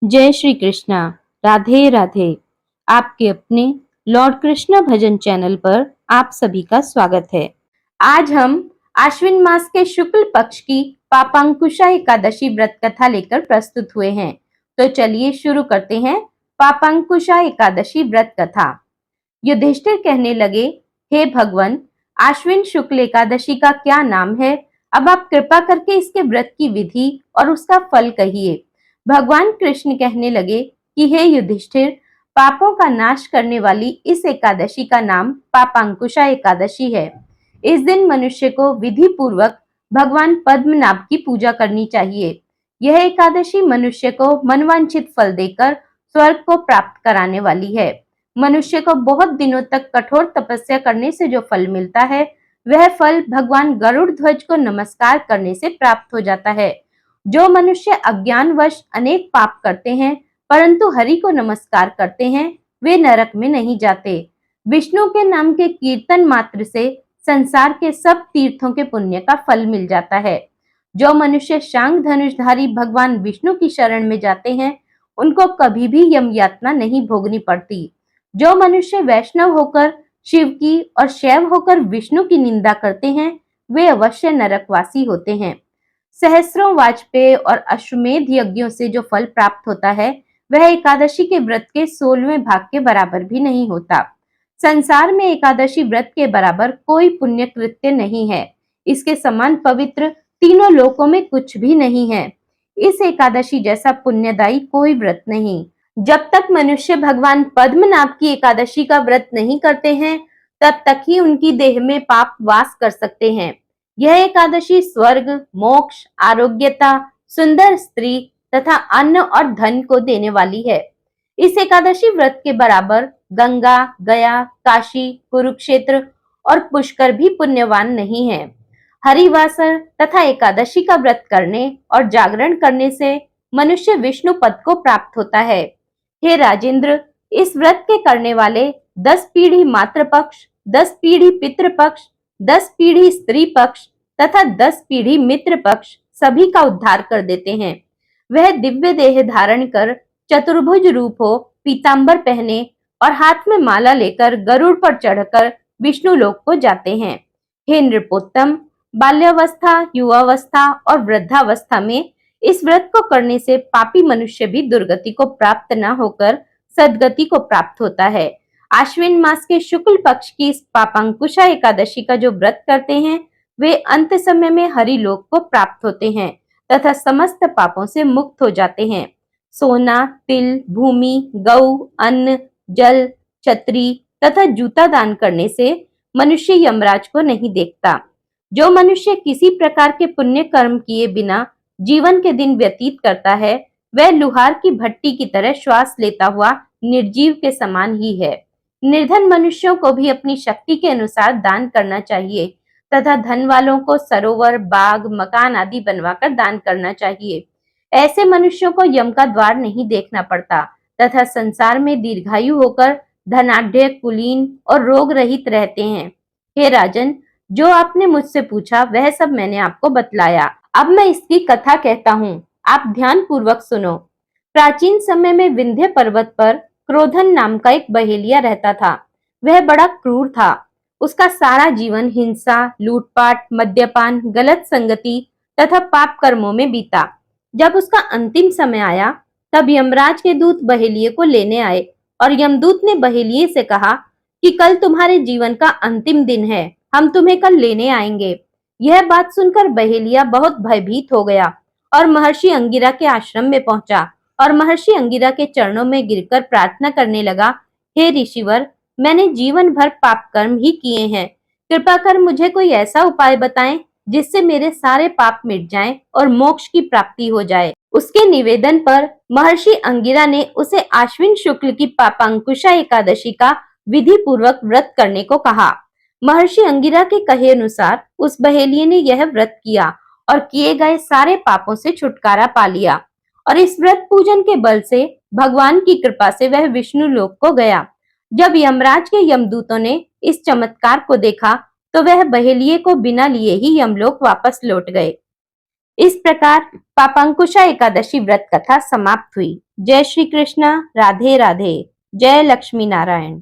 जय श्री कृष्णा। राधे राधे। आपके अपने लॉर्ड कृष्णा भजन चैनल पर आप सभी का स्वागत है। आज हम आश्विन मास के शुक्ल पक्ष की पापांकुशा एकादशी व्रत कथा लेकर प्रस्तुत हुए हैं। तो चलिए शुरू करते हैं पापांकुशा एकादशी व्रत कथा। युधिष्ठिर कहने लगे, हे भगवान, आश्विन शुक्ल एकादशी का क्या नाम है? अब आप कृपा करके इसके व्रत की विधि और उसका फल कहिए। भगवान कृष्ण कहने लगे कि हे युधिष्ठिर, पापों का नाश करने वाली इस एकादशी का नाम पापांकुशा एकादशी है। इस दिन मनुष्य को विधि पूर्वक भगवान पद्मनाभ की पूजा करनी चाहिए। यह एकादशी मनुष्य को मनवांछित फल देकर स्वर्ग को प्राप्त कराने वाली है। मनुष्य को बहुत दिनों तक कठोर तपस्या करने से जो फल मिलता है, वह फल भगवान गरुड़ ध्वज को नमस्कार करने से प्राप्त हो जाता है। जो मनुष्य अज्ञानवश अनेक पाप करते हैं परंतु हरि को नमस्कार करते हैं, वे नरक में नहीं जाते। विष्णु के नाम के कीर्तन मात्र से संसार के सब तीर्थों के पुण्य का फल मिल जाता है। जो मनुष्य शांग धनुषधारी भगवान विष्णु की शरण में जाते हैं, उनको कभी भी यम यातना नहीं भोगनी पड़ती। जो मनुष्य वैष्णव होकर शिव की और शैव होकर विष्णु की निंदा करते हैं, वे अवश्य नरकवासी होते हैं। सहस्रों वाजपेय और अश्वमेध यज्ञों से जो फल प्राप्त होता है, वह एकादशी के व्रत के 16वें भाग के बराबर भी नहीं होता। संसार में एकादशी व्रत के बराबर कोई पुण्य कृत्य नहीं है। इसके समान पवित्र तीनों लोकों में कुछ भी नहीं है। इस एकादशी जैसा पुण्यदायी कोई व्रत नहीं। जब तक मनुष्य भगवान पद्मनाभ की एकादशी का व्रत नहीं करते हैं, तब तक ही उनकी देह में पाप वास कर सकते हैं। यह एकादशी स्वर्ग, मोक्ष, आरोग्यता, सुंदर स्त्री तथा अन्न और धन को देने वाली है। इस एकादशी व्रत के बराबर गंगा, गया, काशी, कुरुक्षेत्र और पुष्कर भी पुण्यवान नहीं है। हरिवासर तथा एकादशी का व्रत करने और जागरण करने से मनुष्य विष्णु पद को प्राप्त होता है। हे राजेंद्र, इस व्रत के करने वाले 10 पीढ़ी मातृपक्ष, 10 पीढ़ी पितृपक्ष, 10 पीढ़ी स्त्री पक्ष तथा 10 पीढ़ी मित्र पक्ष सभी का उद्धार कर देते हैं। वह दिव्य देह धारण कर चतुर्भुज रूप हो, पीतांबर पहने और हाथ में माला लेकर गरुड़ पर चढ़कर विष्णु लोक को जाते हैं। हे नृपोत्तम, बाल्यावस्था, युवावस्था और वृद्धावस्था में इस व्रत को करने से पापी मनुष्य भी दुर्गति को प्राप्त न होकर सद्गति को प्राप्त होता है। आश्विन मास के शुक्ल पक्ष की इस पापांकुशा एकादशी का जो व्रत करते हैं, वे अंत समय में हरि लोक को प्राप्त होते हैं तथा समस्त पापों से मुक्त हो जाते हैं। सोना, तिल, भूमि, गौ, अन्न, जल, छत्री तथा जूता दान करने से मनुष्य यमराज को नहीं देखता। जो मनुष्य किसी प्रकार के पुण्य कर्म किए बिना जीवन के दिन व्यतीत करता है, वह लुहार की भट्टी की तरह श्वास लेता हुआ निर्जीव के समान ही है। निर्धन मनुष्यों को भी अपनी शक्ति के अनुसार दान करना चाहिए तथा धन वालों को सरोवर, बाग, मकान आदि बनवाकर दान करना चाहिए। ऐसे मनुष्यों को यम का द्वार नहीं देखना पड़ता तथा संसार में दीर्घायु होकर धनाढ्य, कुलीन और रोग रहित रहते हैं। हे राजन, जो आपने मुझसे पूछा वह सब मैंने आपको बतलाया। अब मैं इसकी कथा कहता हूँ, आप ध्यान पूर्वक सुनो। प्राचीन समय में विंध्य पर्वत पर क्रोधन नाम का एक बहेलिया रहता था। वह बड़ा क्रूर था। उसका सारा जीवन हिंसा, लूटपाट, मद्यपान, गलत संगति तथा पाप कर्मों में बीता। जब उसका अंतिम समय आया, तब यमराज के दूत बहेलिये को लेने आए और यमदूत ने बहेलिये से कहा कि कल तुम्हारे जीवन का अंतिम दिन है, हम तुम्हें कल लेने आएंगे। यह बात सुनकर बहेलिया बहुत भयभीत हो गया और महर्षि अंगिरा के आश्रम में पहुंचा और महर्षि अंगिरा के चरणों में गिरकर प्रार्थना करने लगा, हे ऋषिवर, मैंने जीवन भर पाप कर्म ही किए हैं। कृपा कर मुझे कोई ऐसा उपाय बताएं जिससे मेरे सारे पाप मिट जाएं और मोक्ष की प्राप्ति हो जाए। उसके निवेदन पर महर्षि अंगिरा ने उसे आश्विन शुक्ल की पापांकुशा एकादशी का विधि पूर्वक व्रत करने को कहा। महर्षि अंगिरा के कहे अनुसार उस बहेलिये ने यह व्रत किया और किए गए सारे पापों से छुटकारा पा लिया और इस व्रत पूजन के बल से भगवान की कृपा से वह विष्णु लोक को गया। जब यमराज के यमदूतों ने इस चमत्कार को देखा तो वह बहेलिये को बिना लिए ही यमलोक वापस लौट गए। इस प्रकार पापांकुशा एकादशी व्रत कथा समाप्त हुई। जय श्री कृष्णा, राधे राधे, जय लक्ष्मी नारायण।